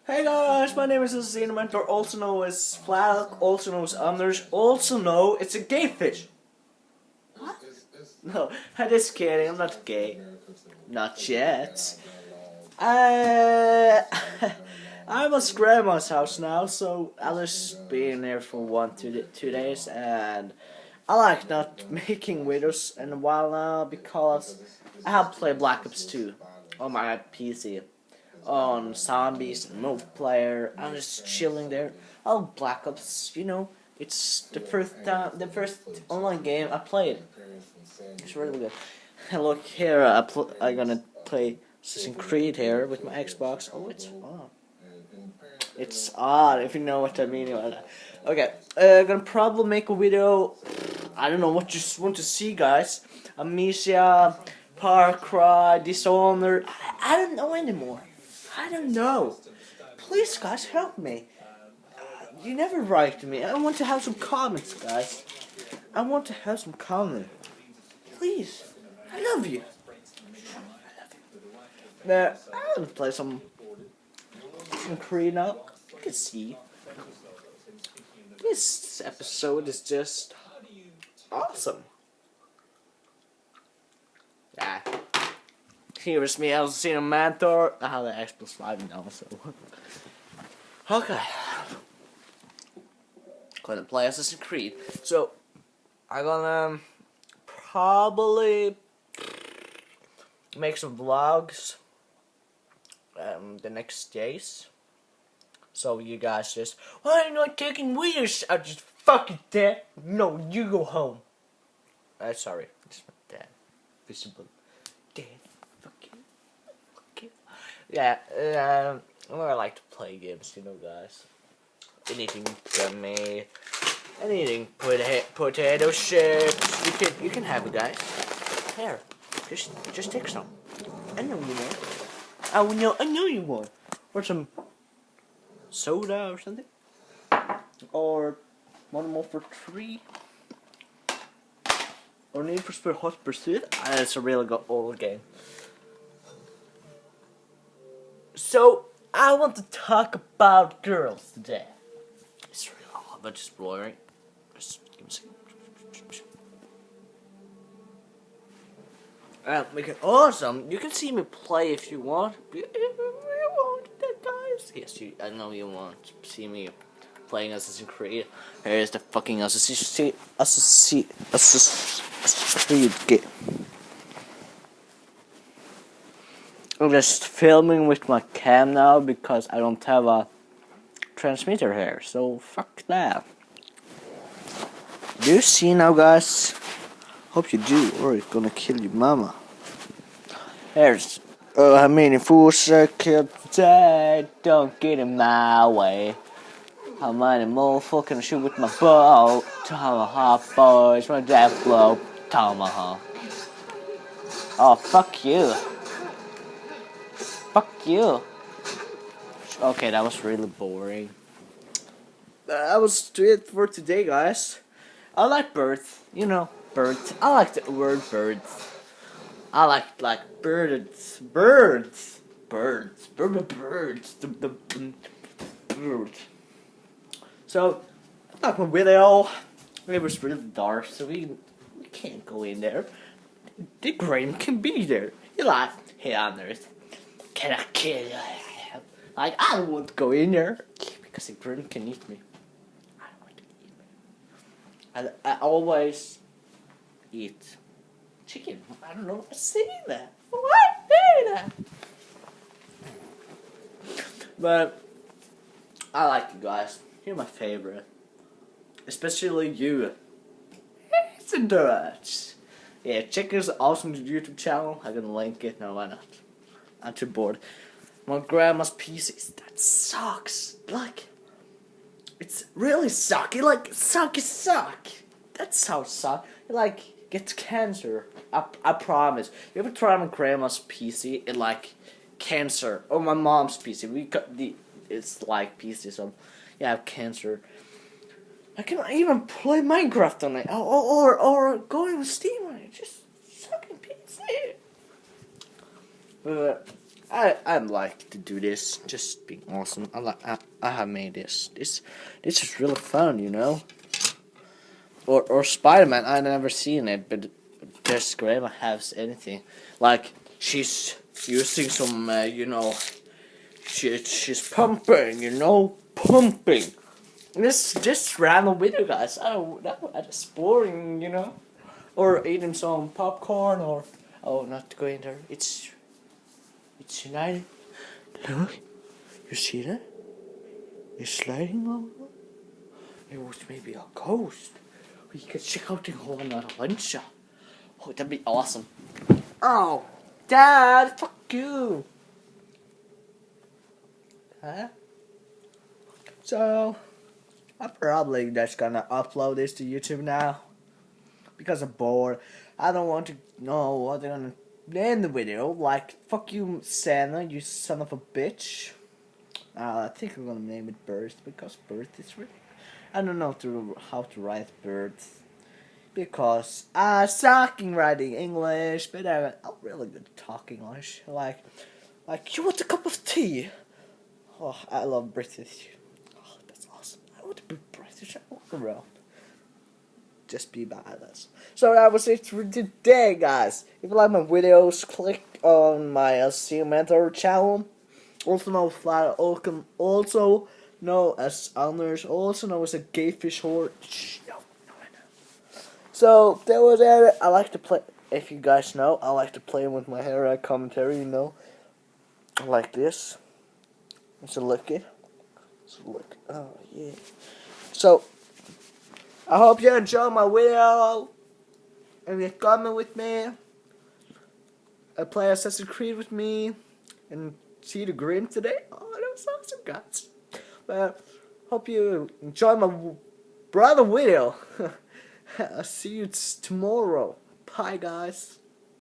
Hey guys, my name is Xenomentor, also known as Flalk, also known as Anders, also known it's a gay fish. What? No, I'm just kidding, I'm not gay. Not yet. I'm at grandma's house now, so I'll just be in there for 2 days, and I like not making videos in a while now because I have played Black Ops 2 on my PC. On zombies and multiplayer. I'm just chilling there. Oh, Black Ops, it's the first online game I played. It's really good. And look here, I'm gonna play Assassin's Creed here with my Xbox. Oh, it's odd. It's odd if you know what I mean. Okay, I'm gonna probably make a video. I don't know what you want to see, guys. Amnesia, Far Cry, Dishonored. I don't know anymore. I don't know. Please, guys, help me. You never write to me. I want to have some comments, guys. I want to have some comments. Please. I love you. Now, I'm going to play some Creed now. You can see. This episode is just awesome. Yeah. Here's me, as Xenomentor. I have the Xbox Live now, so. Okay. Gonna play Assassin's Creed. So, I'm gonna probably make some vlogs the next days. So, you guys just, why are you not taking videos? I just fucking dead. No, you go home. Sorry. It's my dad. Visible. Dead. Yeah, I like to play games, guys. Anything gummy, anything potato chips. You can have it, guys. Here, just take some. I know you want. I know you want. Or some soda or something. Or Modern Warfare 3. Or Need for Speed Hot Pursuit. It's a really good old game. So, I want to talk about girls today. It's really hard, but just blurring. Just give me a second. Make it awesome. You can see me play if you want. You want that, guys? Yes, I know you want to see me playing Assassin's Creed. Here's the fucking Assassin's Creed game. I'm just filming with my cam now because I don't have a transmitter here, so fuck that. Do you see now, guys? Hope you do, or it's gonna kill your mama. Here's how many fools I killed today? Don't get in my way. How many motherfuckers shoot with my bow? Tomahawk boys, my death blow. Tomahawk. Oh, fuck you. Fuck you. Okay, that was really boring. That was it for today, guys. I like birds. Birds. I like the word birds. I like birds. Birds. The birds. So, like my video, it was really dark, so we can't go in there. The Graham can be there. You're like, hey, Anders. Can I kill you? Like, I don't want to go in there because the Grim can eat me. I don't want to eat me. I always eat chicken. I don't know if I say that. Why say that? But I like you guys. You're my favorite. Especially you. It's a Dutch. Yeah, check his awesome YouTube channel. I'm gonna link it. No, why not? I'm too bored. My grandma's pieces. That sucks. Like, it's really sucky. Like, suck. That's how suck. Like, gets cancer. I promise. You ever try my grandma's PC? It like cancer. Or my mom's PC. It's like pieces of. Yeah, I have cancer. I cannot even play Minecraft on it. Or going with Steam on it. Just sucking PC. I like to do this, just being awesome. I have made this. This is really fun, you know. Or Spider-Man. I never seen it, but just grandma has anything. Like she's using some, you know, she's pumping, you know, pumping. This just random video, guys. I don't know. That's boring, you know. Or eating some popcorn, or oh, not going there. It's United. Look, you see that? It's sliding over. It was maybe a ghost. We could check out the whole adventure. Oh, that'd be awesome. Oh, Dad, fuck you. Huh? So, I'm probably just gonna upload this to YouTube now. Because I'm bored. I don't want to know what they're gonna name the video. Like, fuck you, Santa, you son of a bitch. I think I'm gonna name it Birth, because Birth is really... I don't know how to write Birth. Because I suck in writing English, but I'm really good at talking English. Like, you want a cup of tea? Oh, I love British. Oh, that's awesome. I want to be British. I walk around. Just be badass. So that was it for today, guys. If you like my videos, click on my See Mentor channel. Also known as Anders, also known as a gay fish whore. No. So that was it. I like to play. If you guys know, I like to play with my hair commentary. You know, like this. It's a look it. Oh yeah. So I hope you enjoyed my video. And you comment with me. Play Assassin's Creed with me. And see the Grim today. Oh, that was awesome, guys. But hope you enjoy my brother video. I'll see you tomorrow. Bye, guys.